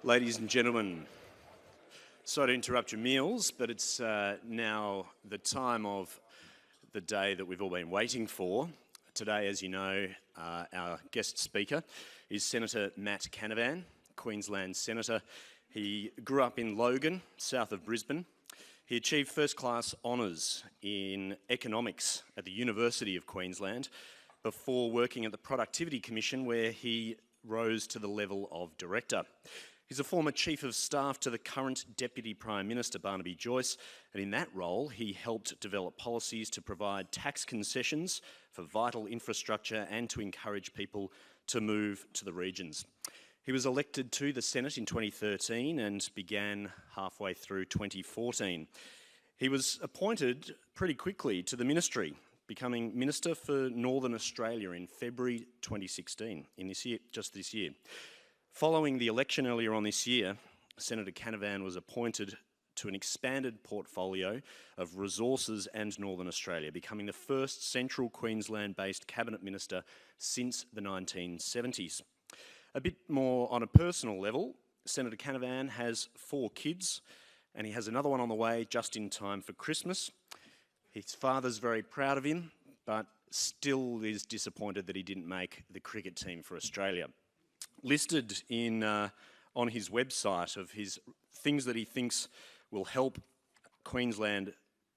Ladies and gentlemen, sorry to interrupt your meals, but it's now the time of the day that we've all been waiting for. Today, as you know, our guest speaker is Senator Matt Canavan, Queensland Senator. He grew up in Logan, south of Brisbane. He achieved first-class honours in economics at the University of Queensland before working at the Productivity Commission, where he rose to the level of director. He's a former Chief of Staff to the current Deputy Prime Minister, Barnaby Joyce, and in that role he helped develop policies to provide tax concessions for vital infrastructure and to encourage people to move to the regions. He was elected to the Senate in 2013 and began halfway through 2014. He was appointed pretty quickly to the ministry, becoming Minister for Northern Australia in February 2016, just this year. Following the election earlier on this year, Senator Canavan was appointed to an expanded portfolio of resources and Northern Australia, becoming the first central Queensland-based cabinet minister since the 1970s. A bit more on a personal level, Senator Canavan has 4 kids, and he has another one on the way just in time for Christmas. His father's very proud of him, but still is disappointed that he didn't make the cricket team for Australia. Listed on his website of his things that he thinks will help Queensland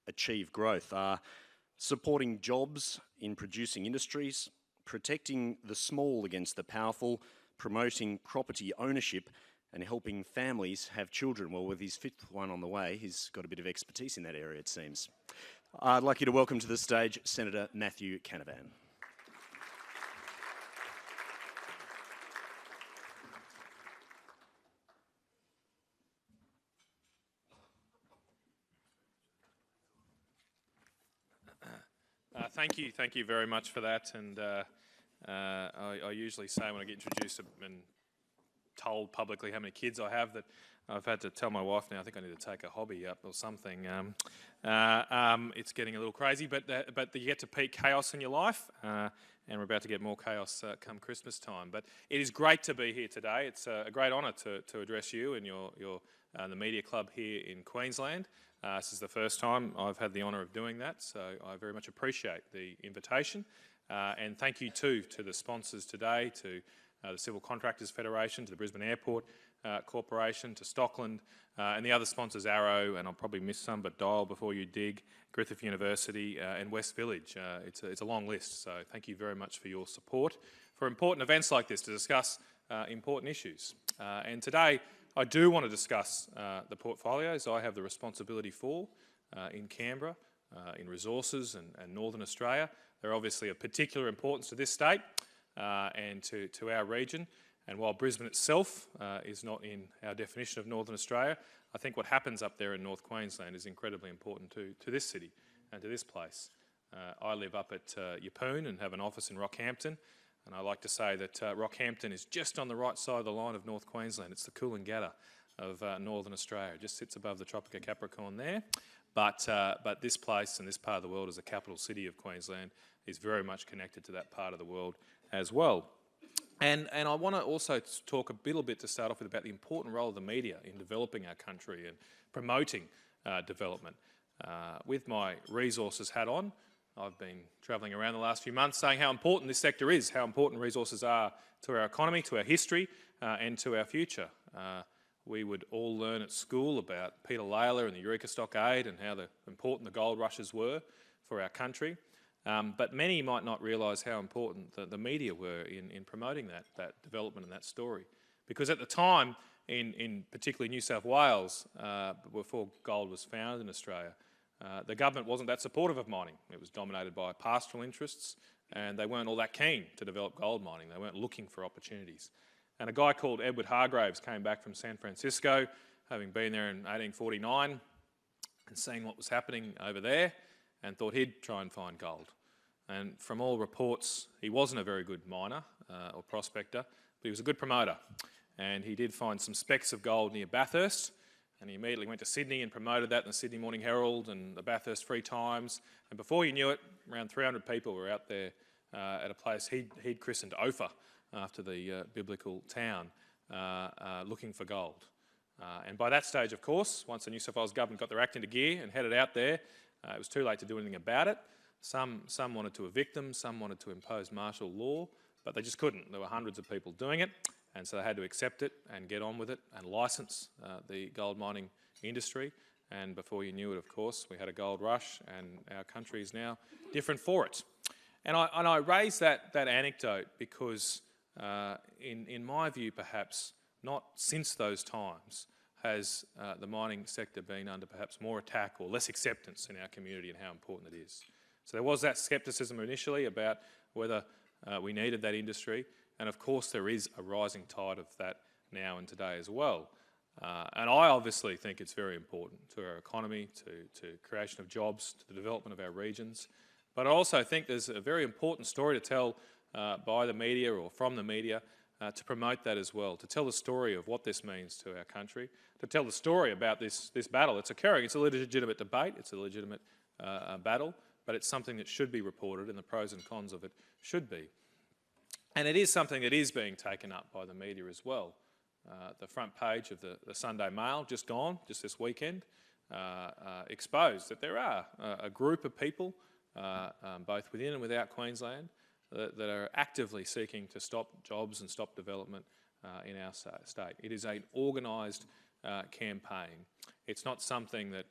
achieve growth are supporting jobs in producing industries, protecting the small against the powerful, promoting property ownership and helping families have children. Well, with his 5th one on the way, he's got a bit of expertise in that area, it seems. I'd like you to welcome to the stage Senator Matthew Canavan. Thank you very much for that. And I usually say when I get introduced and told publicly how many kids I have that I've had to tell my wife now I think I need to take a hobby up or something. It's getting a little crazy, but you get to peak chaos in your life, and we're about to get more chaos come Christmas time. But it is great to be here today. It's a great honour to address you and the media club here in Queensland. This is the first time I've had the honour of doing that, so I very much appreciate the invitation. And thank you too to the sponsors today, to the Civil Contractors Federation, to the Brisbane Airport Corporation, to Stockland, and the other sponsors, Arrow, and I'll probably miss some, but Dial Before You Dig, Griffith University, and West Village. It's a long list, so thank you very much for your support for important events like this to discuss important issues. And today, I do want to discuss the portfolios I have the responsibility for in Canberra, in resources and Northern Australia. They're obviously of particular importance to this state and to our region. And while Brisbane itself is not in our definition of Northern Australia, I think what happens up there in North Queensland is incredibly important to this city and to this place. I live up at Yeppoon and have an office in Rockhampton. And I like to say that Rockhampton is just on the right side of the line of North Queensland. It's the Coolangatta of Northern Australia. It just sits above the Tropic of Capricorn there. But this place and this part of the world as a capital city of Queensland is very much connected to that part of the world as well. And I want to also talk a little bit to start off with about the important role of the media in developing our country and promoting development. With my resources hat on, I've been travelling around the last few months saying how important this sector is, how important resources are to our economy, to our history, and to our future. We would all learn at school about Peter Lalor and the Eureka Stockade and how important the gold rushes were for our country. But many might not realise how important the media were in promoting that development and that story. Because at the time, in particularly New South Wales, before gold was found in Australia, the government wasn't that supportive of mining. It was dominated by pastoral interests, and they weren't all that keen to develop gold mining. They weren't looking for opportunities. And a guy called Edward Hargraves came back from San Francisco, having been there in 1849, and seeing what was happening over there, and thought he'd try and find gold. And from all reports, he wasn't a very good miner or prospector, but he was a good promoter. And he did find some specks of gold near Bathurst, and he immediately went to Sydney and promoted that in the Sydney Morning Herald and the Bathurst Free Times. And before you knew it, around 300 people were out there at a place he'd christened Ophir, after the biblical town. looking for gold. And by that stage, of course, once the New South Wales government got their act into gear and headed out there, it was too late to do anything about it. Some wanted to evict them, some wanted to impose martial law, but they just couldn't. There were hundreds of people doing it, and so they had to accept it and get on with it and license the gold mining industry. And before you knew it, of course, we had a gold rush, and our country is now different for it. And I raise that anecdote because, in my view, perhaps not since those times has the mining sector been under perhaps more attack or less acceptance in our community and how important it is. So there was that scepticism initially about whether we needed that industry, and of course there is a rising tide of that now and today as well. And I obviously think it's very important to our economy, to creation of jobs, to the development of our regions. But I also think there's a very important story to tell by the media or from the media to promote that as well, to tell the story of what this means to our country, to tell the story about this battle that's occurring. It's a legitimate debate, it's a legitimate battle, but it's something that should be reported, and the pros and cons of it should be. And it is something that is being taken up by the media as well. The front page of the Sunday Mail, just this weekend, exposed that there are a group of people, both within and without Queensland, that are actively seeking to stop jobs and stop development in our state. It is an organised campaign. It's not something that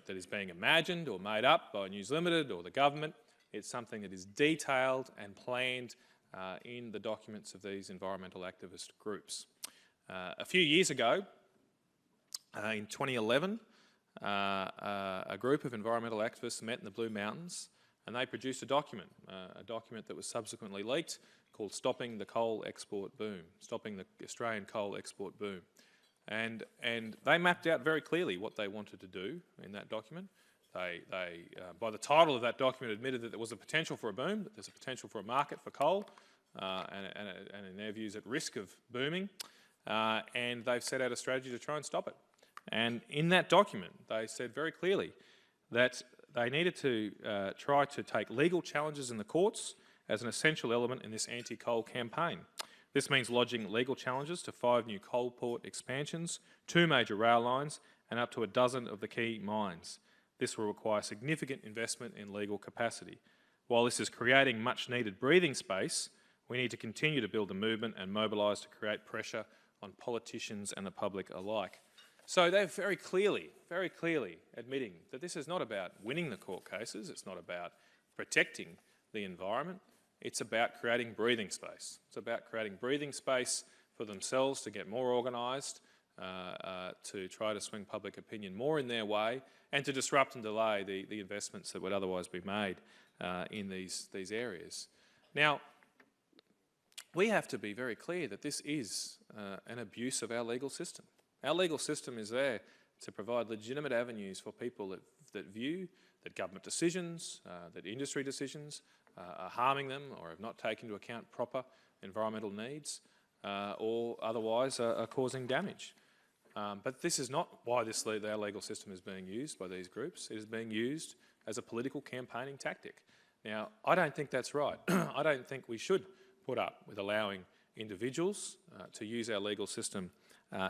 is being imagined or made up by News Limited or the government. It's something that is detailed and planned in the documents of these environmental activist groups. A few years ago, in 2011, a group of environmental activists met in the Blue Mountains, and they produced a document that was subsequently leaked called Stopping the Coal Export Boom, Stopping the Australian Coal Export Boom. And they mapped out very clearly what they wanted to do in that document. They by the title of that document, admitted that there was a potential for a boom, that there's a potential for a market for coal, and in their views at risk of booming, and they've set out a strategy to try and stop it. And in that document, they said very clearly that they needed to try to take legal challenges in the courts as an essential element in this anti-coal campaign. This means lodging legal challenges to 5 new coal port expansions, 2 major rail lines, and up to a dozen of the key mines. This will require significant investment in legal capacity. While this is creating much needed breathing space, we need to continue to build the movement and mobilise to create pressure on politicians and the public alike. So they're very clearly admitting that this is not about winning the court cases, it's not about protecting the environment, it's about creating breathing space. It's about creating breathing space for themselves to get more organised, to try to swing public opinion more in their way, and to disrupt and delay the investments that would otherwise be made in these areas. Now, we have to be very clear that this is an abuse of our legal system. Our legal system is there to provide legitimate avenues for people that view that government decisions, that industry decisions are harming them or have not taken into account proper environmental needs or otherwise are causing damage. But this is not why our legal system is being used by these groups. It is being used as a political campaigning tactic. Now, I don't think that's right. I don't think we should put up with allowing individuals to use our legal system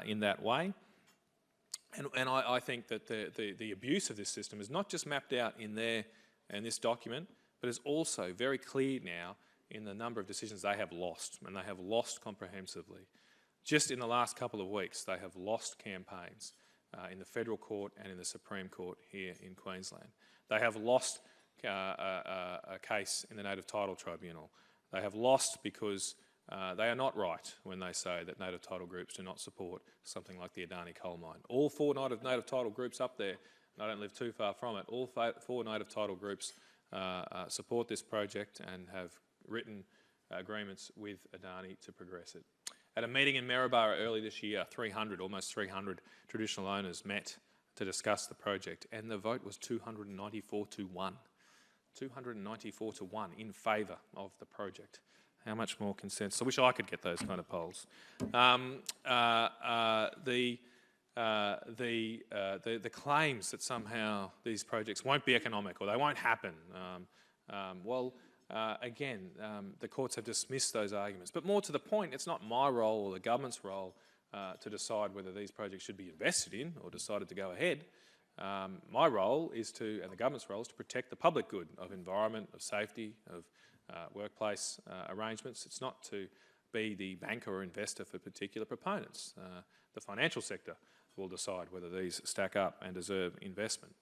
in that way. And I think that the abuse of this system is not just mapped out in this document, but is also very clear now in the number of decisions they have lost, and they have lost comprehensively. Just in the last couple of weeks, they have lost campaigns in the Federal Court and in the Supreme Court here in Queensland. They have lost a case in the Native Title Tribunal. They have lost because they are not right when they say that native title groups do not support something like the Adani coal mine. All 4 native title groups up there, and I don't live too far from it, all 4 native title groups support this project and have written agreements with Adani to progress it. At a meeting in Maryborough early this year, almost 300 traditional owners met to discuss the project, and the vote was 294 to 1. 294 to 1 in favour of the project. How much more consensus? I wish I could get those kind of polls. The claims that somehow these projects won't be economic or they won't happen, well, again, the courts have dismissed those arguments. But more to the point, it's not my role or the government's role to decide whether these projects should be invested in or decided to go ahead. My role is to, and the government's role is to protect the public good of environment, of safety, of workplace arrangements. It's not to be the banker or investor for particular proponents. The financial sector will decide whether these stack up and deserve investment.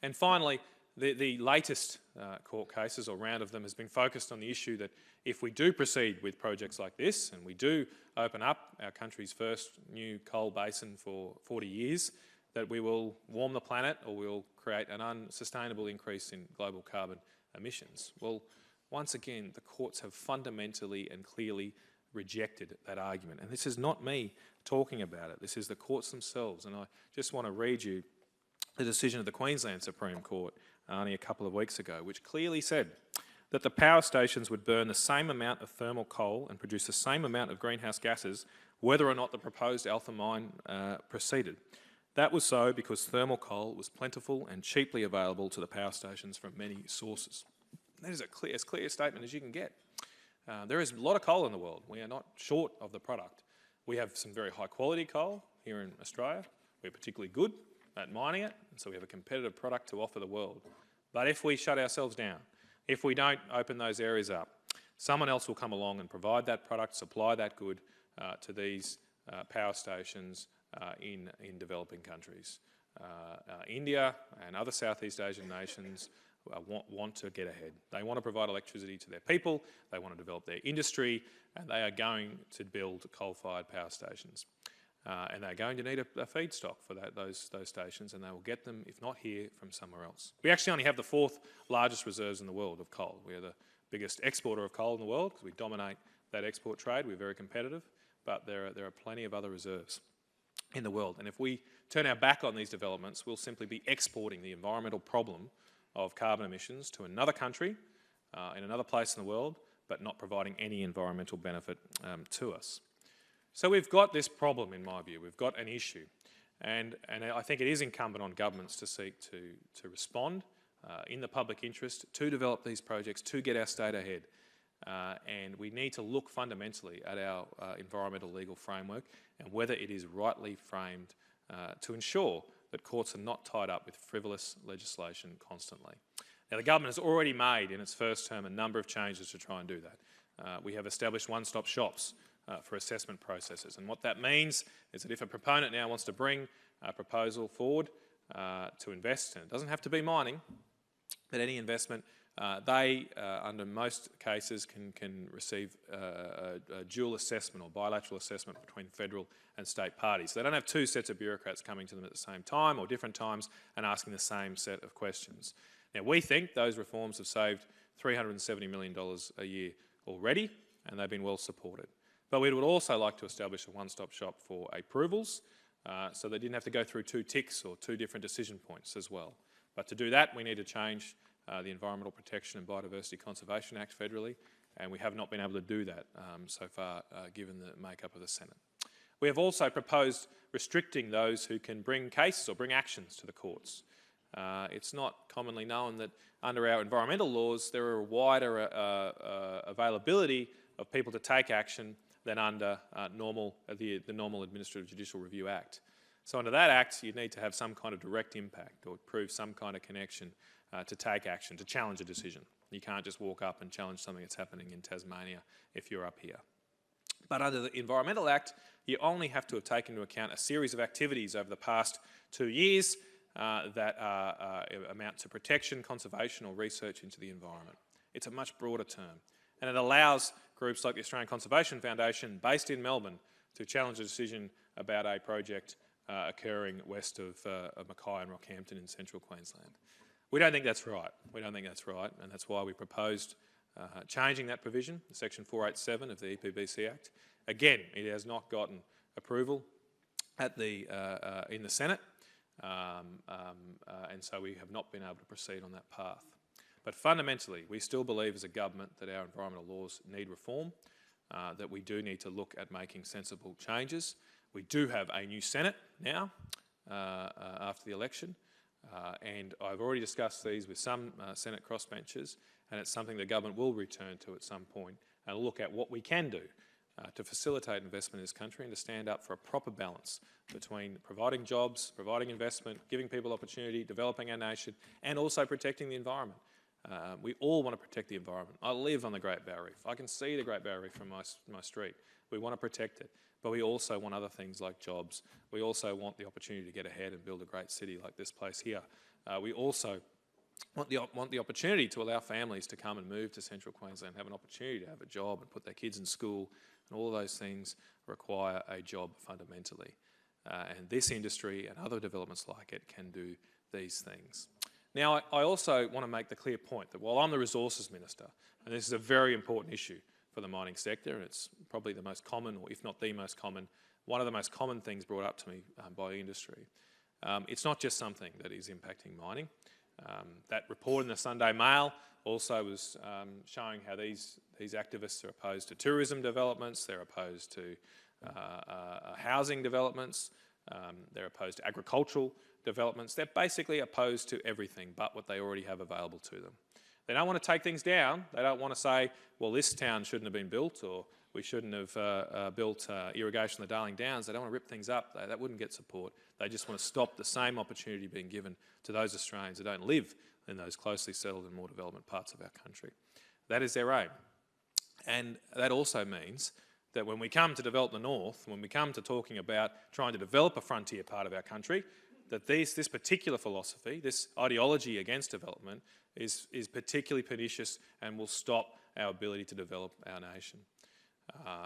And finally, the latest court cases, or round of them, has been focused on the issue that if we do proceed with projects like this and we do open up our country's first new coal basin for 40 years, that we will warm the planet or we'll create an unsustainable increase in global carbon emissions. Well, once again, the courts have fundamentally and clearly rejected that argument. And this is not me talking about it. This is the courts themselves. And I just want to read you the decision of the Queensland Supreme Court only a couple of weeks ago, which clearly said that the power stations would burn the same amount of thermal coal and produce the same amount of greenhouse gases whether or not the proposed Alpha mine proceeded. That was so because thermal coal was plentiful and cheaply available to the power stations from many sources. That is as clear a statement as you can get. There is a lot of coal in the world. We are not short of the product. We have some very high quality coal here in Australia. We're particularly good at mining it, and so we have a competitive product to offer the world. But if we shut ourselves down, if we don't open those areas up, someone else will come along and provide that product, supply that good to these power stations in developing countries. India and other Southeast Asian nations want to get ahead. They want to provide electricity to their people, they want to develop their industry, and they are going to build coal-fired power stations. And they're going to need a feedstock for those stations, and they will get them, if not here, from somewhere else. We actually only have the 4th largest reserves in the world of coal. We are the biggest exporter of coal in the world because we dominate that export trade. We're very competitive, but there are plenty of other reserves in the world. And if we turn our back on these developments, we'll simply be exporting the environmental problem of carbon emissions to another country, in another place in the world, but not providing any environmental benefit to us. So we've got this problem, in my view. We've got an issue. And I think it is incumbent on governments to seek to respond in the public interest, to develop these projects, to get our state ahead. And we need to look fundamentally at our environmental legal framework and whether it is rightly framed to ensure that courts are not tied up with frivolous legislation constantly. Now, the government has already made in its first term a number of changes to try and do that. We have established one-stop shops for assessment processes, and what that means is that if a proponent now wants to bring a proposal forward to invest, and it doesn't have to be mining, but any investment, they, under most cases, can receive a dual assessment or bilateral assessment between federal and state parties. So they don't have two sets of bureaucrats coming to them at the same time or different times and asking the same set of questions. Now, we think those reforms have saved $370 million a year already, and they've been well supported. But we would also like to establish a one-stop shop for approvals, so they didn't have to go through 2 ticks or 2 different decision points as well. But to do that, we need to change the Environmental Protection and Biodiversity Conservation Act federally, and we have not been able to do that so far, given the makeup of the Senate. We have also proposed restricting those who can bring cases or bring actions to the courts. It's not commonly known that under our environmental laws there are a wider availability of people to take action than under the normal Administrative Judicial Review Act. So under that Act, you need to have some kind of direct impact or prove some kind of connection to take action, to challenge a decision. You can't just walk up and challenge something that's happening in Tasmania if you're up here. But under the Environmental Act, you only have to have taken into account a series of activities over the past 2 years that amount to protection, conservation or research into the environment. It's a much broader term, and it allows groups like the Australian Conservation Foundation, based in Melbourne, to challenge a decision about a project occurring west of Mackay and Rockhampton in central Queensland. We don't think that's right. We don't think that's right, and that's why we proposed changing that provision, Section 487 of the EPBC Act. Again, it has not gotten approval at in the Senate, and so we have not been able to proceed on that path. But fundamentally, we still believe as a government that our environmental laws need reform, that we do need to look at making sensible changes. We do have a new Senate now, after the election, and I've already discussed these with some Senate crossbenchers, and it's something the government will return to at some point and look at what we can do to facilitate investment in this country and to stand up for a proper balance between providing jobs, providing investment, giving people opportunity, developing our nation, and also protecting the environment. We all want to protect the environment. I live on the Great Barrier Reef. I can see the Great Barrier Reef from my street. We want to protect it, but we also want other things like jobs. We also want the opportunity to get ahead and build a great city like this place here. We also want the opportunity to allow families to come and move to Central Queensland, have an opportunity to have a job and put their kids in school, and all of those things require a job fundamentally. And this industry and other developments like it can do these things. Now, I also want to make the clear point that while I'm the Resources Minister, and this is a very important issue for the mining sector, and it's probably the most common, or if not the most common, one of the most common things brought up to me by industry, it's not just something that is impacting mining. That report in the Sunday Mail also was showing how these activists are opposed to tourism developments, they're opposed to housing developments, they're opposed to agricultural developments. They're basically opposed to everything but what they already have available to them. They don't want to take things down. They don't want to say, well, this town shouldn't have been built, or we shouldn't have built irrigation in the Darling Downs. They don't want to rip things up. That wouldn't get support. They just want to stop the same opportunity being given to those Australians who don't live in those closely settled and more development parts of our country. That is their aim. And that also means that when we come to develop the North, when we come to talking about trying to develop a frontier part of our country, that this particular philosophy, this ideology against development, is particularly pernicious and will stop our ability to develop our nation.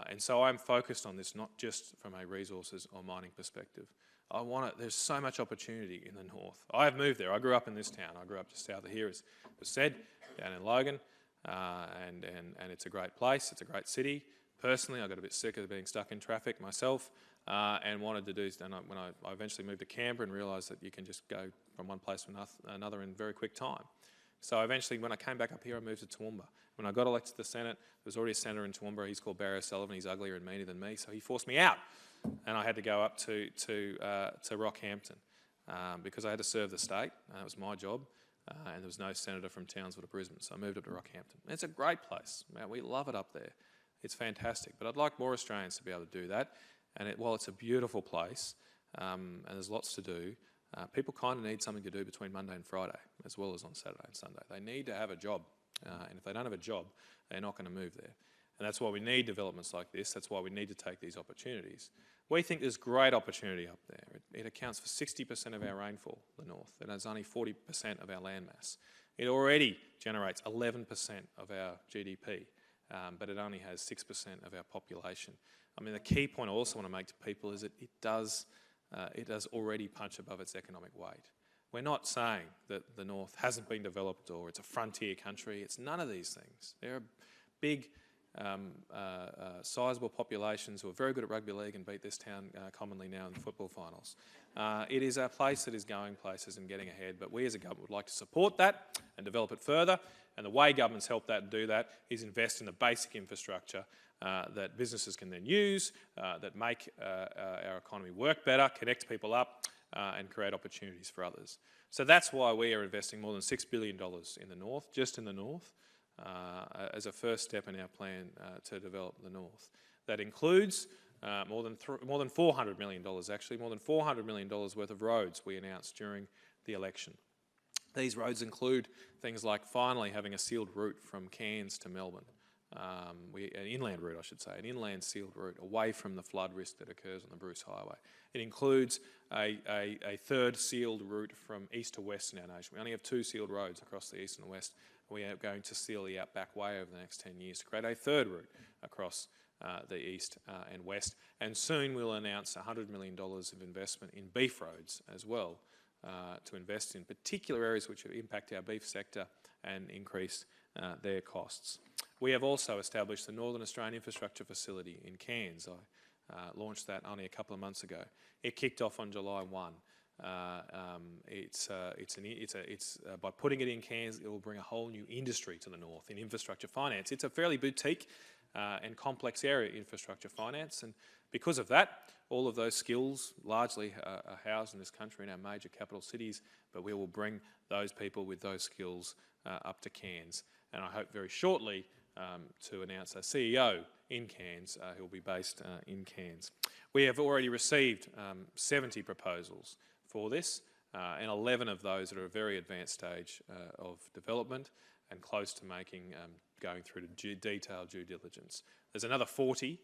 And so I'm focused on this not just from a resources or mining perspective. There's so much opportunity in the North. I have moved there. I grew up in this town. I grew up just south of here, as was said, down in Logan, and it's a great place. It's a great city. Personally, I got a bit sick of being stuck in traffic myself, and wanted to do. And when I eventually moved to Canberra and realised that you can just go from one place to another in very quick time. So eventually, when I came back up here, I moved to Toowoomba. When I got elected to the Senate, there was already a senator in Toowoomba. He's called Barry O'Sullivan. He's uglier and meaner than me, so he forced me out, and I had to go up to Rockhampton because I had to serve the state. That was my job, and there was no senator from Townsville or Brisbane, so I moved up to Rockhampton. And it's a great place. Man, we love it up there. It's fantastic, but I'd like more Australians to be able to do that. And while it's a beautiful place and there's lots to do, people kind of need something to do between Monday and Friday, as well as on Saturday and Sunday. They need to have a job, and if they don't have a job, they're not going to move there. And that's why we need developments like this. That's why we need to take these opportunities. We think there's great opportunity up there. It accounts for 60% of our rainfall, the North. It has only 40% of our land mass. It already generates 11% of our GDP, but it only has 6% of our population. I mean, the key point I also want to make to people is that it does already punch above its economic weight. We're not saying that the North hasn't been developed or it's a frontier country. It's none of these things. There are big, sizeable populations who are very good at rugby league and beat this town commonly now in the football finals. It is a place that is going places and getting ahead, but we as a government would like to support that and develop it further. And the way governments help that and do that is invest in the basic infrastructure that businesses can then use, that make our economy work better, connect people up, and create opportunities for others. So that's why we are investing more than $6 billion in the North, just in the North, as a first step in our plan to develop the North. That includes more than $400 million, actually, more than $400 million worth of roads we announced during the election. These roads include things like finally having a sealed route from Cairns to Melbourne. An inland route, I should say, an inland sealed route away from the flood risk that occurs on the Bruce Highway. It includes a third sealed route from east to west in our nation. We only have 2 sealed roads across the east and the west. We are going to seal the Outback Way over the next 10 years to create a third route across the east and west. And soon we'll announce $100 million of investment in beef roads as well, to invest in particular areas which impact our beef sector and increase their costs. We have also established the Northern Australian Infrastructure Facility in Cairns. I launched that only a couple of months ago. It kicked off on July 1. By putting it in Cairns, it will bring a whole new industry to the North in infrastructure finance. It's a fairly boutique and complex area, infrastructure finance, and because of that, all of those skills largely are housed in this country in our major capital cities, but we will bring those people with those skills up to Cairns. and I hope very shortly to announce a CEO in Cairns who will be based in Cairns. We have already received 70 proposals for this, and 11 of those are at a very advanced stage of development and close to going through to detailed due diligence. There's another 40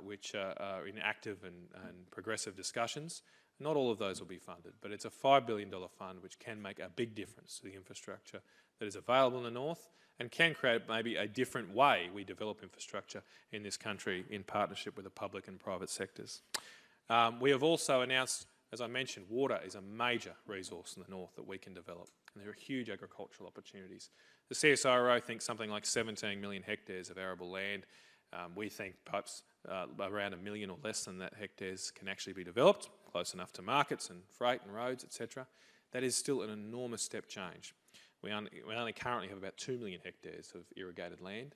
which are in active and progressive discussions. Not all of those will be funded, but it's a $5 billion fund which can make a big difference to the infrastructure that is available in the north and can create maybe a different way we develop infrastructure in this country in partnership with the public and private sectors. We have also announced, as I mentioned, water is a major resource in the north that we can develop, and there are huge agricultural opportunities. The CSIRO thinks something like 17 million hectares of arable land. We think perhaps around 1 million or less than that hectares can actually be developed, close enough to markets and freight and roads, etc. That is still an enormous step change. We only currently have about 2 million hectares of irrigated land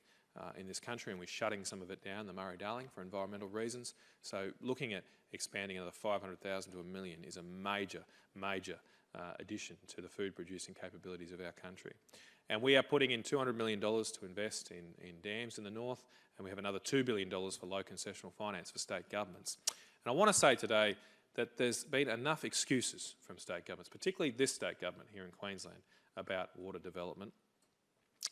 in this country, and we're shutting some of it down, the Murray-Darling, for environmental reasons. So looking at expanding another 500,000 to 1 million is a major addition to the food producing capabilities of our country. And we are putting in $200 million to invest in dams in the north, and we have another $2 billion for low concessional finance for state governments. And I want to say today that there's been enough excuses from state governments, particularly this state government here in Queensland, about water development.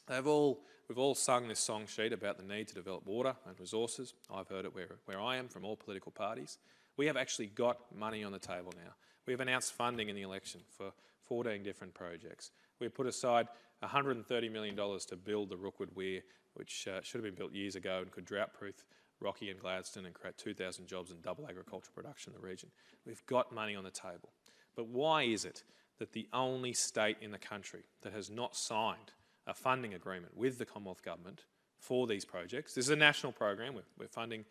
We've all sung this song sheet about the need to develop water and resources. I've heard it where I am from all political parties. We have actually got money on the table now. We have announced funding in the election for 14 different projects. We've put aside $130 million to build the Rookwood Weir, which should have been built years ago and could drought-proof Rocky and Gladstone and create 2,000 jobs and double agricultural production in the region. We've got money on the table. But why is it that the only state in the country that has not signed a funding agreement with the Commonwealth Government for these projects? This is a national program. We're funding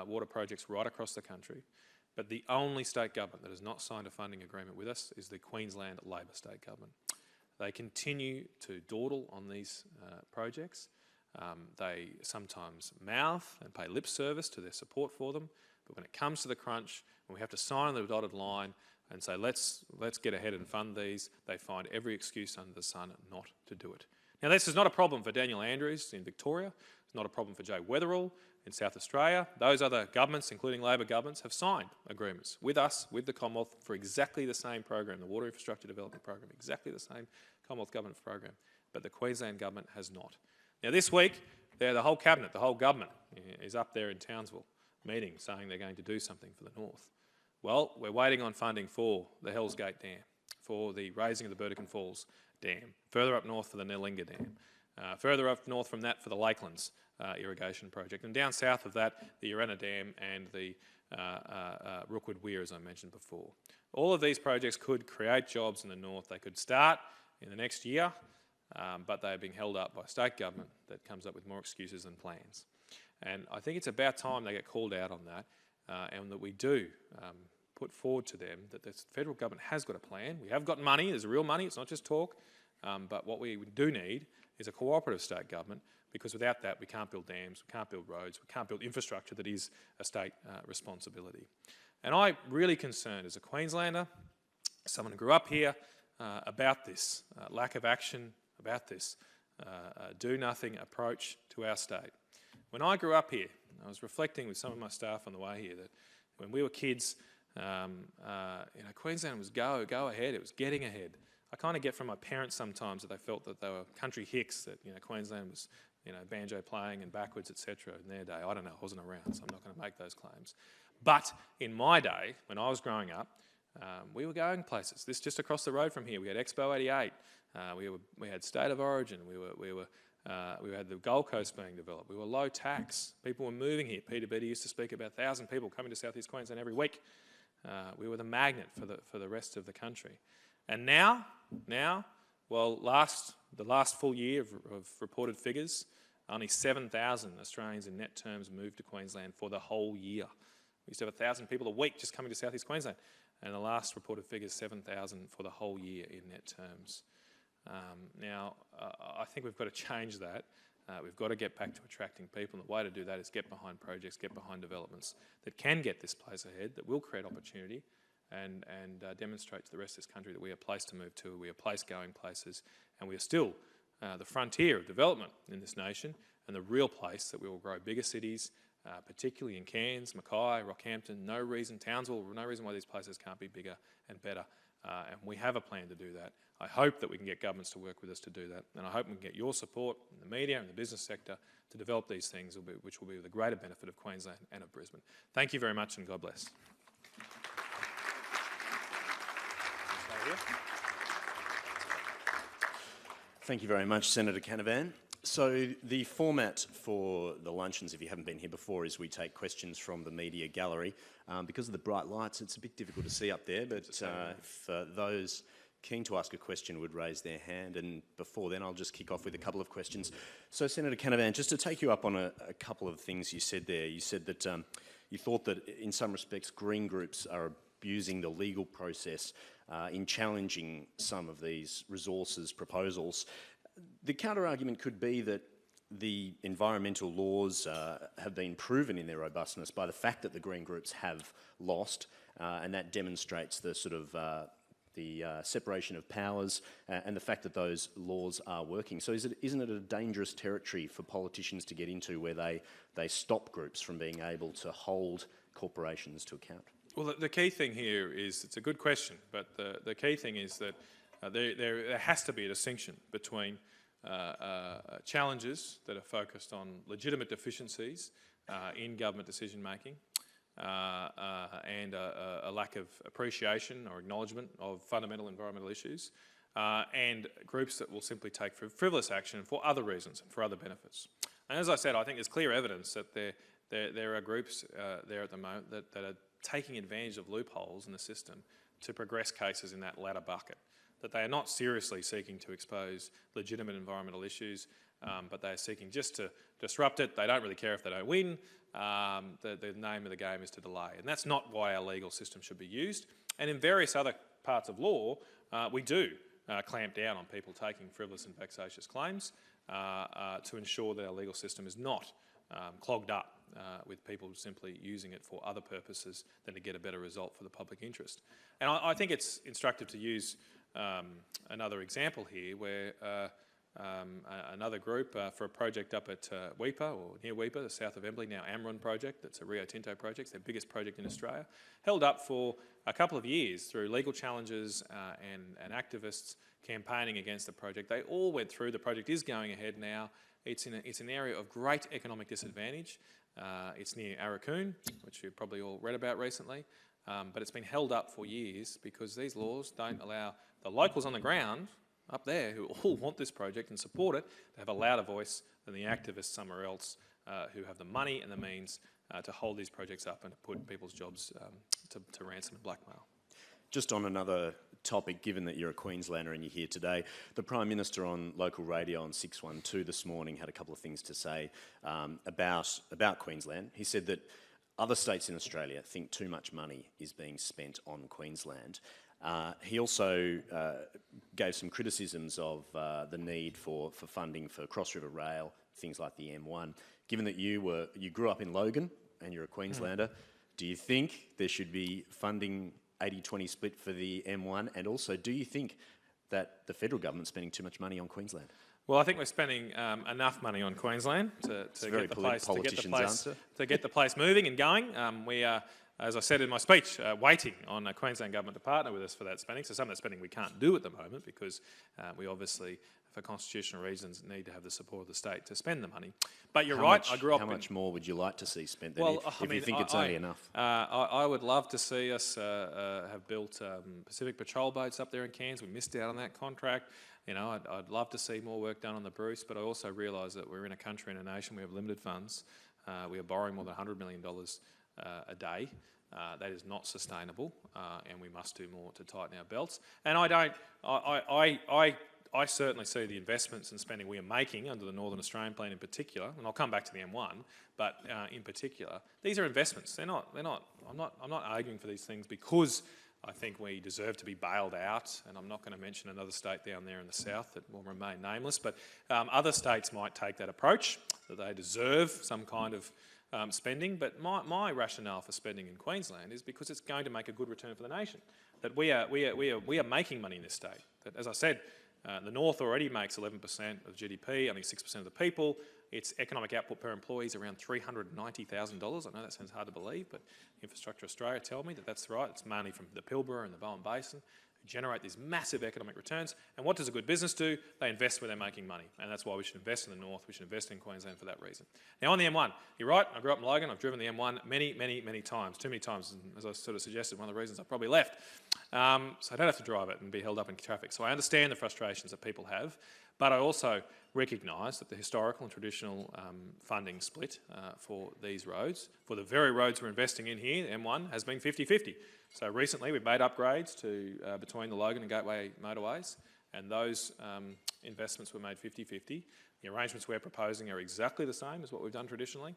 water projects right across the country. But the only state government that has not signed a funding agreement with us is the Queensland Labor state government. They continue to dawdle on these projects. They sometimes mouth and pay lip service to their support for them. But when it comes to the crunch, when we have to sign on the dotted line and say, let's get ahead and fund these, they find every excuse under the sun not to do it. Now, this is not a problem for Daniel Andrews in Victoria. It's not a problem for Jay Weatherill in South Australia. Those other governments, including Labor governments, have signed agreements with us, with the Commonwealth, for exactly the same program, the Water Infrastructure Development Program, exactly the same Commonwealth Government program. But the Queensland Government has not. Now, this week, the whole Cabinet, the whole government is up there in Townsville meeting, saying they're going to do something for the north. Well, we're waiting on funding for the Hells Gate Dam, for the raising of the Burdekin Falls Dam, further up north for the Nellinga Dam, further up north from that for the Lakelands irrigation project, and down south of that, the Urana Dam and the Rookwood Weir, as I mentioned before. All of these projects could create jobs in the north. They could start in the next year, but they are being held up by state government that comes up with more excuses than plans. And I think it's about time they get called out on that, and that we do put forward to them that the federal government has got a plan. We have got money, there's real money, it's not just talk, but what we do need is a cooperative state government, because without that we can't build dams, we can't build roads, we can't build infrastructure that is a state responsibility. And I'm really concerned as a Queenslander, someone who grew up here, about this lack of action, about this do-nothing approach to our state. When I grew up here, I was reflecting with some of my staff on the way here that when we were kids, Queensland was go ahead, it was getting ahead. I kind of get from my parents sometimes that they felt that they were country hicks, that Queensland was banjo playing and backwards, etc. in their day. I don't know, I wasn't around, so I'm not going to make those claims. But in my day, when I was growing up, we were going places. This just across the road from here, we had Expo 88, we had State of Origin, we had the Gold Coast being developed, we were low tax, people were moving here. Peter Beattie used to speak about 1,000 people coming to South East Queensland every week. We were the magnet for the rest of the country. And now, well, the last full year of reported figures, only 7,000 Australians in net terms moved to Queensland for the whole year. We used to have 1,000 people a week just coming to South East Queensland, and the last reported figure is 7,000 for the whole year in net terms. Now, I think we've got to change that. We've got to get back to attracting people, and the way to do that is get behind projects, get behind developments that can get this place ahead, that will create opportunity, and demonstrate to the rest of this country that we are a place to move to, we are a place going places, and we are still the frontier of development in this nation and the real place that we will grow bigger cities, particularly in Cairns, Mackay, Rockhampton. No reason, Townsville, no reason why these places can't be bigger and better. And we have a plan to do that. I hope that we can get governments to work with us to do that. And I hope we can get your support in the media and the business sector to develop these things, which will be of the greater benefit of Queensland and of Brisbane. Thank you very much, and God bless. Thank you very much, Senator Canavan. So the format for the luncheons, if you haven't been here before, is we take questions from the media gallery. Because of the bright lights, it's a bit difficult to see up there, but if those keen to ask a question would raise their hand, and before then I'll just kick off with a couple of questions. So Senator Canavan, just to take you up on a couple of things you said there, you said that you thought that in some respects Green groups are abusing the legal process in challenging some of these resources proposals. The counter-argument could be that the environmental laws have been proven in their robustness by the fact that the Green groups have lost, and that demonstrates the sort of the separation of powers and the fact that those laws are working. So isn't it a dangerous territory for politicians to get into where they stop groups from being able to hold corporations to account? Well, the key thing here is, it's a good question, but the key thing is that there has to be a distinction between challenges that are focused on legitimate deficiencies in government decision making and a lack of appreciation or acknowledgement of fundamental environmental issues, and groups that will simply take frivolous action for other reasons and for other benefits. And as I said, I think there's clear evidence that there are groups there at the moment that are taking advantage of loopholes in the system to progress cases in that latter bucket. That they are not seriously seeking to expose legitimate environmental issues, but they are seeking just to disrupt it. They don't really care if they don't win. The name of the game is to delay. And that's not why our legal system should be used. And in various other parts of law, we do clamp down on people taking frivolous and vexatious claims to ensure that our legal system is not clogged up with people simply using it for other purposes than to get a better result for the public interest. And I think it's instructive to use another example here where another group for a project up at Weipa, or near Weipa, the south of Embley, now Amrun project, that's a Rio Tinto project, it's their biggest project in Australia, held up for a couple of years through legal challenges and activists campaigning against the project. They all went through. The project is going ahead now. It's an area of great economic disadvantage. It's near Arakoon, which you've probably all read about recently, but it's been held up for years because these laws don't allow the locals on the ground up there who all want this project and support it to have a louder voice than the activists somewhere else who have the money and the means to hold these projects up and to put people's jobs to ransom and blackmail. Just on another topic, given that you're a Queenslander and you're here today, the Prime Minister on local radio on 612 this morning had a couple of things to say about Queensland. He said that other states in Australia think too much money is being spent on Queensland. He also gave some criticisms of the need for funding for Cross River Rail, things like the M1. Given that you grew up in Logan and you're a Queenslander, do you think there should be funding 80-20 split for the M1? And also, do you think that the federal government's spending too much money on Queensland? Well, I think we're spending enough money on Queensland to get the place moving and going. We are, as I said in my speech, waiting on a Queensland government to partner with us for that spending. So some of that spending we can't do at the moment because we obviously, for constitutional reasons, need to have the support of the state to spend the money. But you're right, I grew up How much more would you like to see spent then, well, if you think it's only enough? I would love to see us have built Pacific patrol boats up there in Cairns. We missed out on that contract. You know, I'd love to see more work done on the Bruce, but I also realise that we're in a country and a nation, we have limited funds. We are borrowing more than $100 million a day. That is not sustainable, and we must do more to tighten our belts. And I certainly see the investments and spending we are making under the Northern Australian Plan in particular, and I'll come back to the M1, but in particular, these are investments. I'm not arguing for these things because I think we deserve to be bailed out, and I'm not going to mention another state down there in the south that will remain nameless, but other states might take that approach, that they deserve some kind of spending. But my rationale for spending in Queensland is because it's going to make a good return for the nation. That we are making money in this state. That, as I said, The North already makes 11% of GDP, only 6% of the people. Its economic output per employee is around $390,000. I know that sounds hard to believe, but Infrastructure Australia tell me that that's right. It's mainly from the Pilbara and the Bowen Basin, who generate these massive economic returns. And what does a good business do? They invest where they're making money. And that's why we should invest in the North. We should invest in Queensland for that reason. Now, on the M1, you're right. I grew up in Logan. I've driven the M1 many, many, many times. Too many times, and as I sort of suggested, one of the reasons I probably left. So I don't have to drive it and be held up in traffic. So I understand the frustrations that people have, but I also recognise that the historical and traditional funding split for these roads, for the very roads we're investing in here, M1, has been 50-50. So recently we've made upgrades to between the Logan and Gateway motorways, and those investments were made 50-50. The arrangements we're proposing are exactly the same as what we've done traditionally.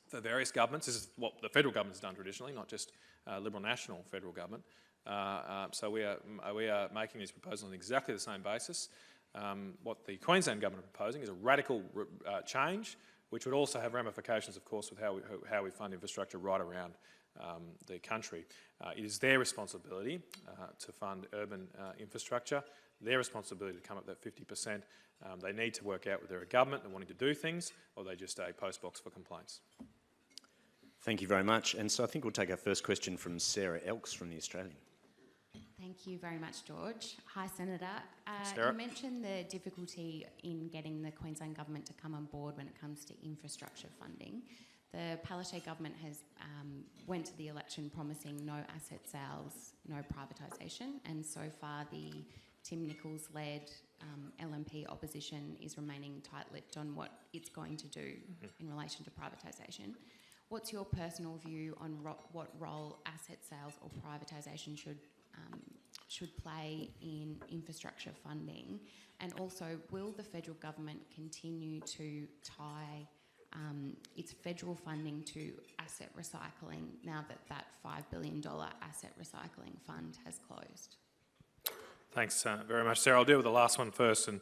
For various governments, this is what the federal government has done traditionally, not just Liberal National federal government. So we are making these proposals on exactly the same basis. What the Queensland government are proposing is a radical change, which would also have ramifications, of course, with how we fund infrastructure right around the country. It is their responsibility to fund urban infrastructure, their responsibility to come up with that 50%. They need to work out whether they're a government and wanting to do things, or they're just a postbox for complaints. Thank you very much. And so I think we'll take our first question from Sarah Elks from The Australian. Thank you very much, George. Hi, Senator. Sarah. You mentioned the difficulty in getting the Queensland government to come on board when it comes to infrastructure funding. The Palaszczuk government has went to the election promising no asset sales, no privatisation, and so far the Tim Nicholls-led LNP opposition is remaining tight-lipped on what it's going to do in relation to privatisation. What's your personal view on what role asset sales or privatisation should play in infrastructure funding? And also, will the federal government continue to tie its federal funding to asset recycling now that that $5 billion asset recycling fund has closed? Thanks very much, Sarah. I'll deal with the last one first. And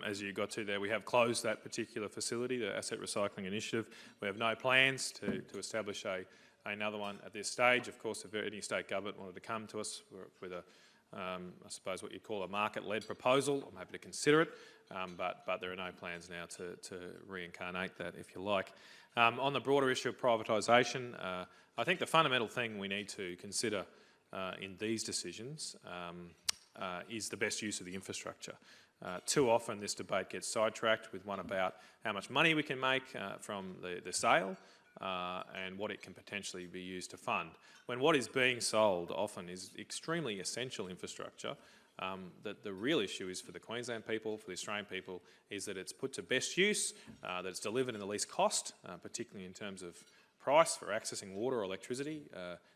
as you got to there, we have closed that particular facility, the Asset Recycling Initiative. We have no plans to establish another one at this stage. Of course, if any state government wanted to come to us with a, I suppose what you'd call a market-led proposal, I'm happy to consider it. But there are no plans now to reincarnate that, if you like. On the broader issue of privatisation, I think the fundamental thing we need to consider in these decisions is the best use of the infrastructure. Too often this debate gets sidetracked with one about how much money we can make from the sale and what it can potentially be used to fund, when what is being sold often is extremely essential infrastructure. That the real issue is for the Queensland people, for the Australian people, is that it's put to best use, that it's delivered in the least cost, particularly in terms of price for accessing water or electricity.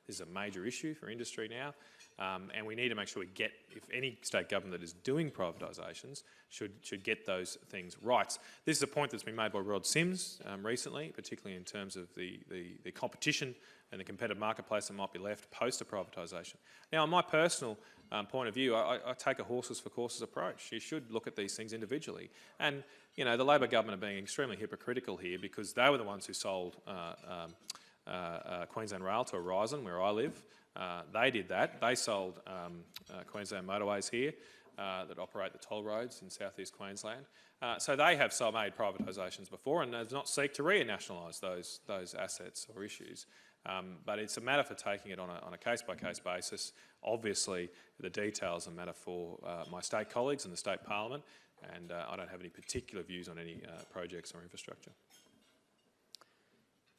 This is a major issue for industry now. And we need to make sure we get, if any state government that is doing privatisations should get those things right. This is a point that's been made by Rod Sims recently, particularly in terms of the competition and the competitive marketplace that might be left post a privatisation. Now, on my personal point of view, I take a horses for courses approach. You should look at these things individually. And, you know, the Labor government are being extremely hypocritical here because they were the ones who sold Queensland Rail to Horizon, where I live. They did that. They sold Queensland Motorways here that operate the toll roads in southeast Queensland. So they have made privatisations before and have not seek to re-nationalise those assets or issues. But it's a matter for taking it on a case-by-case basis. Obviously, the details are a matter for my state colleagues in the state parliament, and I don't have any particular views on any projects or infrastructure.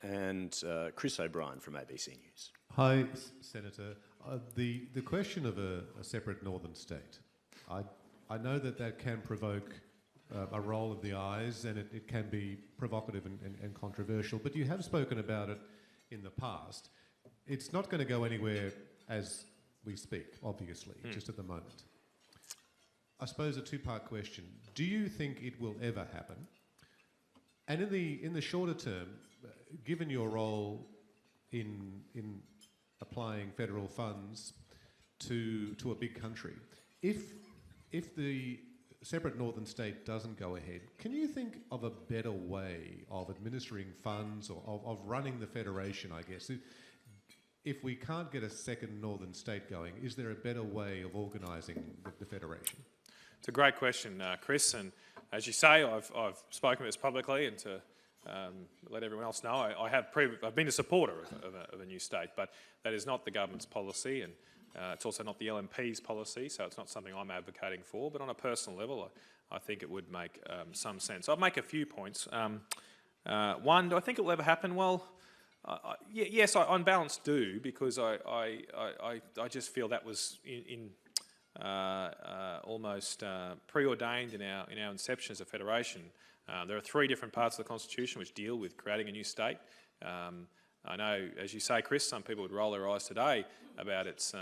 And Chris O'Brien from ABC News. Hi, Senator. The question of a separate northern state, I know that can provoke a roll of the eyes, and it can be provocative and controversial, but you have spoken about it in the past. It's not going to go anywhere as we speak, obviously, just at the moment. I suppose a two-part question. Do you think it will ever happen? And in the shorter term, given your role in applying federal funds to a big country, if the separate northern state doesn't go ahead, can you think of a better way of administering funds or of running the federation, I guess? If we can't get a second northern state going, is there a better way of organising the federation? It's a great question, Chris, and as you say, I've spoken about this publicly, and to let everyone else know, I've been a supporter of a new state, but that is not the government's policy, and it's also not the LNP's policy, so it's not something I'm advocating for. But on a personal level, I think it would make some sense. I'll make a few points. One, do I think it will ever happen? Well, yes, I on balance do, because I just feel that was almost preordained in our inception as a federation. There are 3 different parts of the Constitution which deal with creating a new state. I know, as you say, Chris, some people would roll their eyes today about its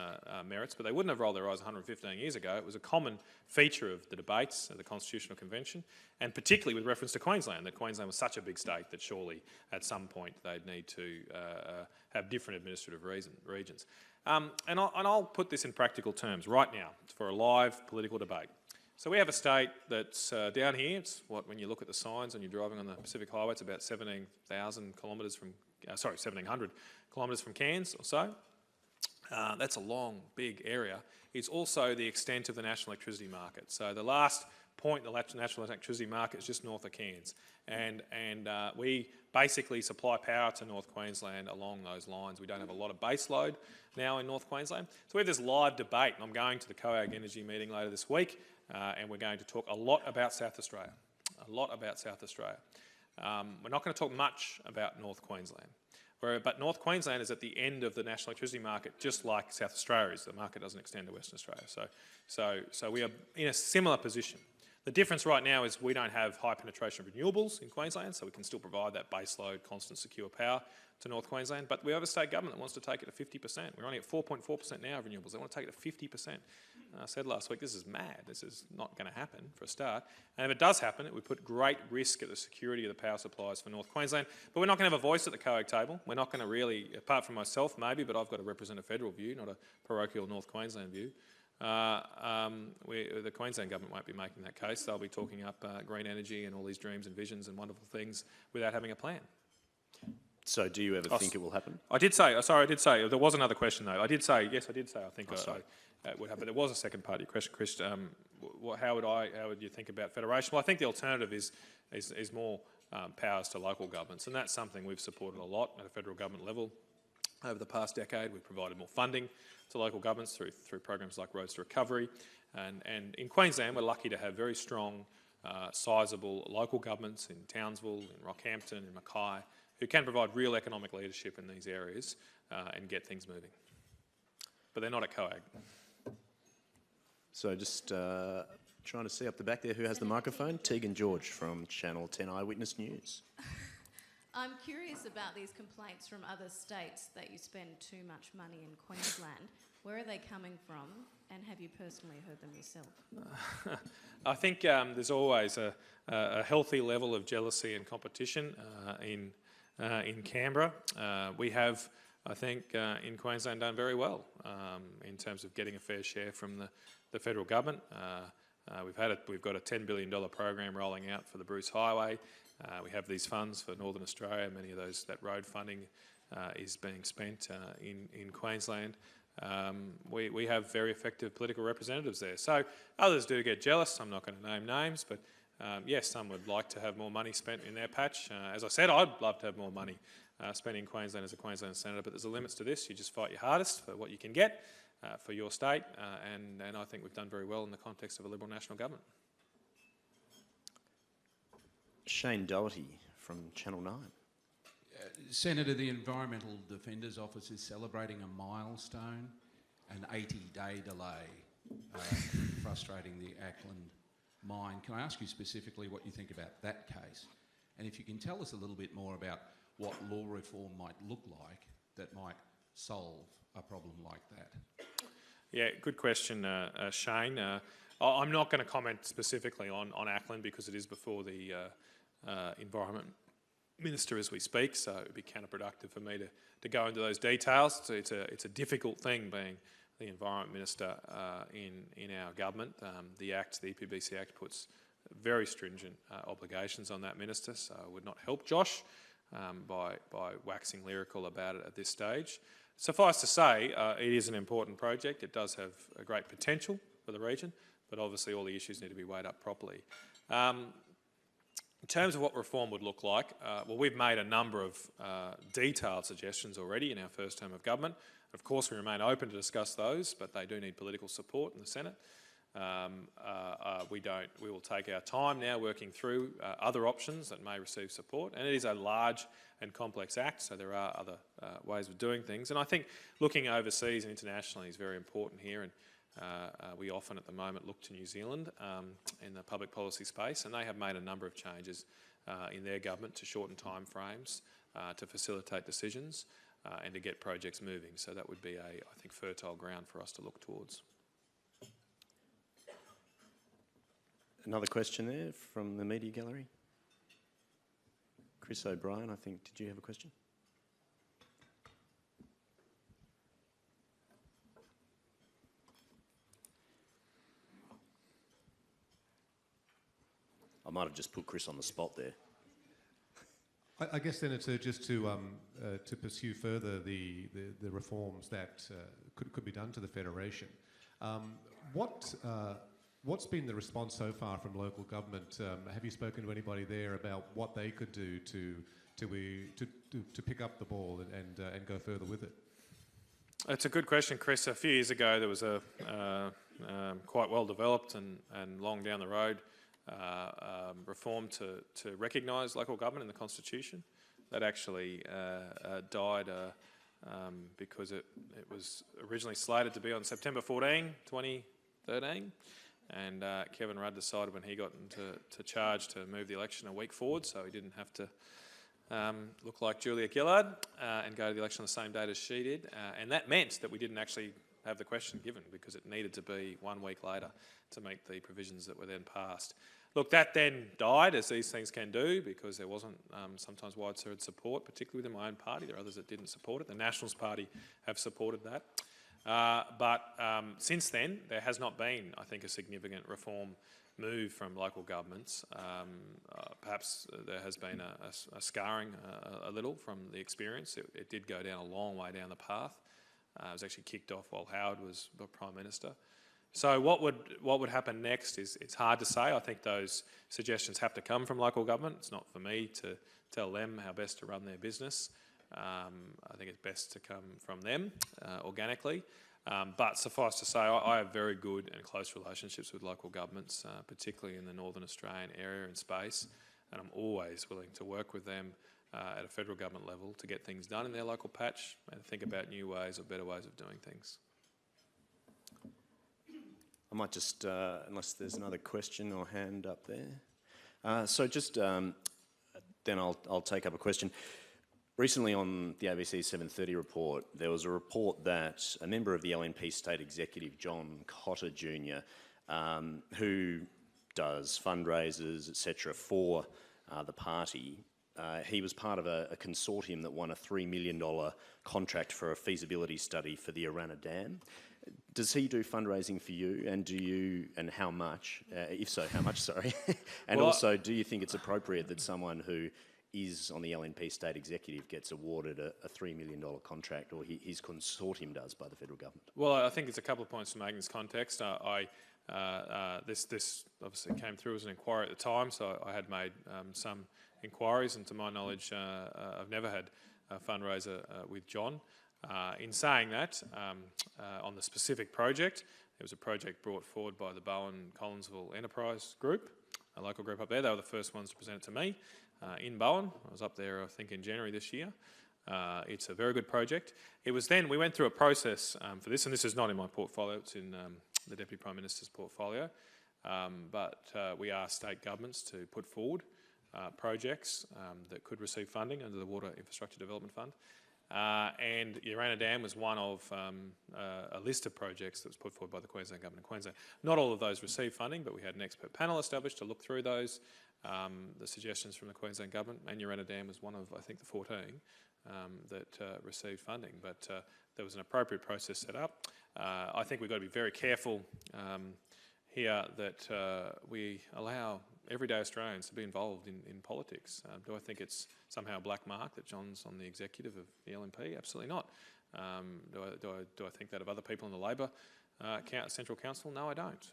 merits, but they wouldn't have rolled their eyes 115 years ago. It was a common feature of the debates of the Constitutional Convention, and particularly with reference to Queensland, that Queensland was such a big state that surely at some point they'd need to have different administrative regions. And I'll put this in practical terms right now for a live political debate. So we have a state that's down here. It's when you look at the signs and you're driving on the Pacific Highway, it's about 17,000 kilometres from, 1,700 kilometres from Cairns or so. That's a long, big area. It's also the extent of the national electricity market. So the last point in the national electricity market is just north of Cairns. And we basically supply power to North Queensland along those lines. We don't have a lot of base load now in North Queensland. So we have this live debate, and I'm going to the COAG Energy meeting later this week, and we're going to talk a lot about South Australia. We're not going to talk much about North Queensland. But North Queensland is at the end of the national electricity market, just like South Australia is. The market doesn't extend to Western Australia. So we are in a similar position. The difference right now is we don't have high penetration of renewables in Queensland, so we can still provide that baseload, constant, secure power to North Queensland. But we have a state government that wants to take it to 50%. We're only at 4.4% now of renewables. They want to take it to 50%. I said last week, this is mad. This is not going to happen for a start. And if it does happen, it would put great risk at the security of the power supplies for North Queensland. But we're not going to have a voice at the COAG table. We're not going to really, apart from myself maybe, but I've got to represent a federal view, not a parochial North Queensland view. The Queensland government won't be making that case. They'll be talking up green energy and all these dreams and visions and wonderful things without having a plan. So do you ever think it will happen? I did say, there was another question though. I did say I think it would happen. There was a second part of your question, Chris. How would you think about federation? Well, I think the alternative is more powers to local governments, and that's something we've supported a lot at a federal government level. Over the past decade, we've provided more funding to local governments through programs like Roads to Recovery. And in Queensland, we're lucky to have very strong, sizeable local governments in Townsville, in Rockhampton, in Mackay, who can provide real economic leadership in these areas and get things moving. But they're not at COAG. So just trying to see up the back there who has the microphone. Tegan George from Channel 10 Eyewitness News. I'm curious about these complaints from other states that you spend too much money in Queensland. Where are they coming from, and have you personally heard them yourself? I think there's always a healthy level of jealousy and competition in Canberra. We have, I think, in Queensland done very well in terms of getting a fair share from the federal government. We've got a $10 billion program rolling out for the Bruce Highway. We have these funds for Northern Australia. Many of that road funding is being spent in Queensland. We have very effective political representatives there. So others do get jealous. I'm not going to name names, but yes, some would like to have more money spent in their patch. As I said, I'd love to have more money spent in Queensland as a Queensland senator, but there's limits to this. You just fight your hardest for what you can get for your state, and I think we've done very well in the context of a Liberal national government. Shane Doherty from Channel 9. Senator, the Environmental Defenders Office is celebrating a milestone, an 80-day delay, frustrating the Ackland mine. Can I ask you specifically what you think about that case? And if you can tell us a little bit more about what law reform might look like that might solve a problem like that. Yeah, good question, Shane. I'm not going to comment specifically on Ackland because it is before the Environment Minister as we speak, so it would be counterproductive for me to go into those details. It's a difficult thing being the Environment Minister in our government. The EPBC Act puts very stringent obligations on that minister, so I would not help Josh by waxing lyrical about it at this stage. Suffice to say, it is an important project. It does have a great potential for the region, but obviously all the issues need to be weighed up properly. In terms of what reform would look like, well, we've made a number of detailed suggestions already in our first term of government. Of course, we remain open to discuss those, but they do need political support in the Senate. We will take our time now working through other options that may receive support, and it is a large and complex act, so there are other ways of doing things. And I think looking overseas and internationally is very important here, and we often at the moment look to New Zealand in the public policy space, and they have made a number of changes in their government to shorten time frames, to facilitate decisions and to get projects moving. So that would be I think, fertile ground for us to look towards. Another question there from the media gallery. Chris O'Brien, I think, did you have a question? I might have just put Chris on the spot there. I guess, Senator, just to pursue further the reforms that could be done to the Federation, what's been the response so far from local government? Have you spoken to anybody there about what they could do to pick up the ball and go further with it? It's a good question, Chris. A few years ago there was a quite well developed and long down the road reform to recognise local government in the Constitution. That actually died because it was originally slated to be on September 14, 2013. And Kevin Rudd decided when he got into charge to move the election a week forward, so he didn't have to look like Julia Gillard and go to the election on the same date as she did. And that meant that we didn't actually have the question given because it needed to be 1 week later to meet the provisions that were then passed. Look, that then died, as these things can do, because there wasn't sometimes widespread support, particularly within my own party. There are others that didn't support it. The Nationals Party have supported that. But since then, there has not been, I think, a significant reform move from local governments. Perhaps there has been a scarring a little from the experience. It did go down a long way down the path. It was actually kicked off while Howard was the Prime Minister. So what would happen next is it's hard to say. I think those suggestions have to come from local government. It's not for me to tell them how best to run their business. I think it's best to come from them organically. But suffice to say, I have very good and close relationships with local governments, particularly in the Northern Australian area and space, and I'm always willing to work with them at a federal government level to get things done in their local patch and think about new ways or better ways of doing things. I might just, unless there's another question or hand up there. So just, then I'll take up a question. Recently on the ABC 7:30 report, there was a report that a member of the LNP State Executive, John Cotter Jr., who does fundraisers, etc., for the party, he was part of a consortium that won a $3 million contract for a feasibility study for the Arana Dam. Does he do fundraising for you, and do you, and how much? If so, how much, sorry? And well, also, do you think it's appropriate that someone who is on the LNP State Executive gets awarded a $3 million contract, or his consortium does, by the federal government? Well, I think there's a couple of points to make in this context. This obviously came through as an inquiry at the time, so I had made some inquiries, and to my knowledge, I've never had a fundraiser with John. In saying that, on the specific project, it was a project brought forward by the Bowen-Collinsville Enterprise Group, a local group up there. They were the first ones to present it to me in Bowen. I was up there, I think, in January this year. It's a very good project. It was then, we went through a process for this, and this is not in my portfolio, it's in the Deputy Prime Minister's portfolio, but we asked state governments to put forward projects that could receive funding under the Water Infrastructure Development Fund. And the Arana Dam was one of a list of projects that was put forward by the Queensland Government of Queensland. Not all of those received funding, but we had an expert panel established to look through those, the suggestions from the Queensland Government, and Arana Dam was one of, I think, the 14 that received funding. But there was an appropriate process set up. I think we've got to be very careful here that we allow everyday Australians to be involved in politics. Do I think it's somehow a black mark that John's on the executive of the LNP? Absolutely not. Do I think that of other people in the Labor Central Council? No, I don't.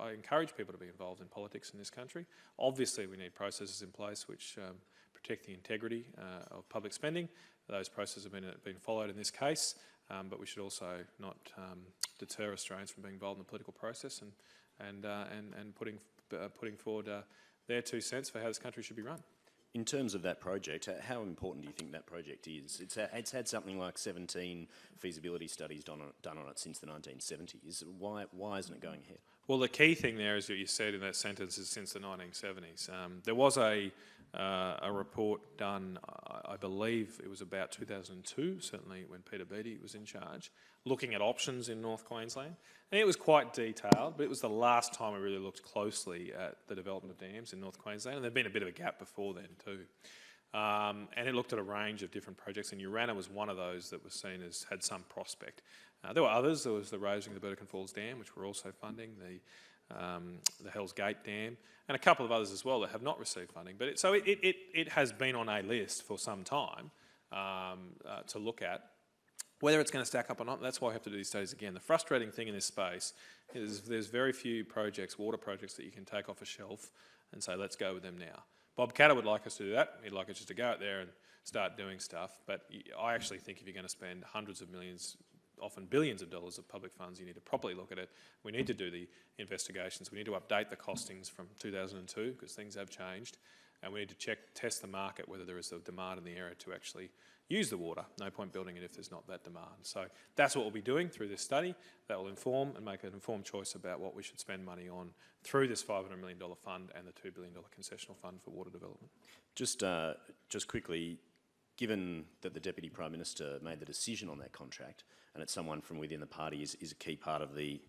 I encourage people to be involved in politics in this country. Obviously, we need processes in place which protect the integrity of public spending. Those processes have been followed in this case, but we should also not deter Australians from being involved in the political process and putting forward their 2 cents for how this country should be run. In terms of that project, how important do you think that project is? It's had something like 17 feasibility studies done on it since the 1970s. Why isn't it going ahead? Well, the key thing there is what you said in that sentence is since the 1970s. There was a report done, I believe it was about 2002, certainly when Peter Beattie was in charge, looking at options in North Queensland. And it was quite detailed, but it was the last time we really looked closely at the development of dams in North Queensland, and there'd been a bit of a gap before then too. And it looked at a range of different projects, and Urana was one of those that was seen as had some prospect. There were others. There was the raising of the Burdekin Falls Dam, which we're also funding, the Hells Gate Dam, and a couple of others as well that have not received funding. But it has been on a list for some time to look at. Whether it's going to stack up or not, that's why we have to do these studies again. The frustrating thing in this space is there's very few projects, water projects, that you can take off a shelf and say, let's go with them now. Bob Catter would like us to do that. He'd like us just to go out there and start doing stuff. But I actually think if you're going to spend hundreds of millions, often billions of dollars of public funds, you need to properly look at it. We need to do the investigations. We need to update the costings from 2002 because things have changed. And we need to test the market, whether there is a demand in the area to actually use the water. No point building it if there's not that demand. So that's what we'll be doing through this study. That will inform and make an informed choice about what we should spend money on through this $500 million fund and the $2 billion concessional fund for water development. Just Quickly, given that the Deputy Prime Minister made the decision on that contract, and it's someone from within the party is a key part of the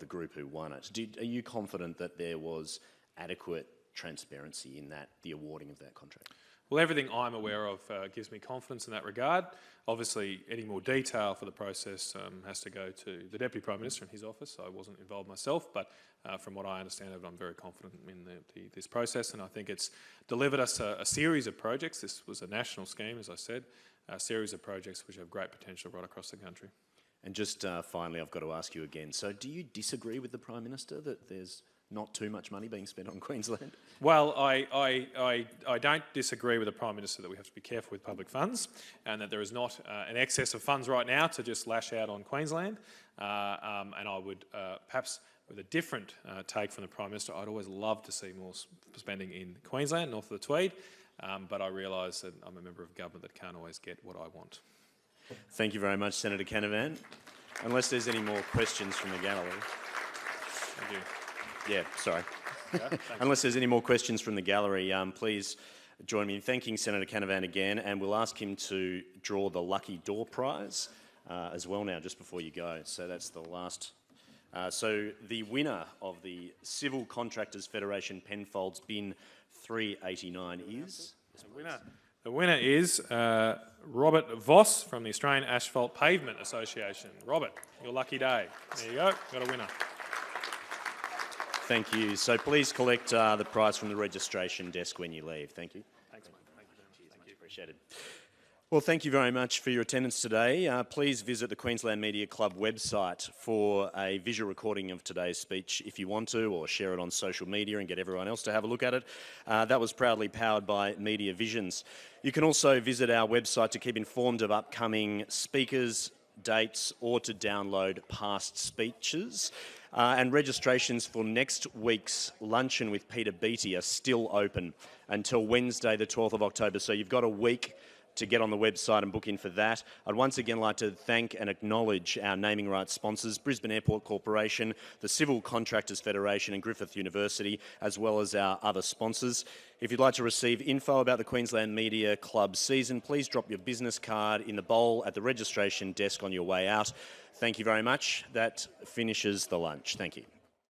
group who won it, are you confident that there was adequate transparency in the awarding of that contract? Well, everything I'm aware of gives me confidence in that regard. Obviously, any more detail for the process has to go to the Deputy Prime Minister in his office. So I wasn't involved myself, but from what I understand of it, I'm very confident in this process, and I think it's delivered us a series of projects. This was a national scheme, as I said, a series of projects which have great potential right across the country. And just finally, I've got to ask you again, so do you disagree with the Prime Minister that there's not too much money being spent on Queensland? Well, I don't disagree with the Prime Minister that we have to be careful with public funds and that there is not an excess of funds right now to just lash out on Queensland. And I would perhaps, with a different take from the Prime Minister, I'd always love to see more spending in Queensland, north of the Tweed, but I realise that I'm a member of government that can't always get what I want. Thank you very much, Senator Canavan. Unless there's any more questions from the gallery. Thank you. Yeah, sorry. Yeah, unless there's any more questions from the gallery, please join me in thanking Senator Canavan again, and we'll ask him to draw the Lucky Door Prize as well now, just before you go. So that's the last. So the winner of the Civil Contractors Federation Penfolds Bin 389 is? The winner is Robert Voss from the Australian Asphalt Pavement Association. Robert, your lucky day. There you go, got a winner. Thank you. So please collect the prize from the registration desk when you leave. Thank you. Thanks, mate. Thank you very much. Thank you. Appreciate it. Well, thank you very much for your attendance today. Please visit the Queensland Media Club website for a visual recording of today's speech if you want to, or share it on social media and get everyone else to have a look at it. That was proudly powered by Media Visions. You can also visit our website to keep informed of upcoming speakers, dates, or to download past speeches. And registrations for next week's luncheon with Peter Beattie are still open until Wednesday the 12th of October, so you've got a week to get on the website and book in for that. I'd once again like to thank and acknowledge our naming rights sponsors, Brisbane Airport Corporation, the Civil Contractors Federation and Griffith University, as well as our other sponsors. If you'd like to receive info about the Queensland Media Club season, please drop your business card in the bowl at the registration desk on your way out. Thank you very much. That finishes the lunch. Thank you.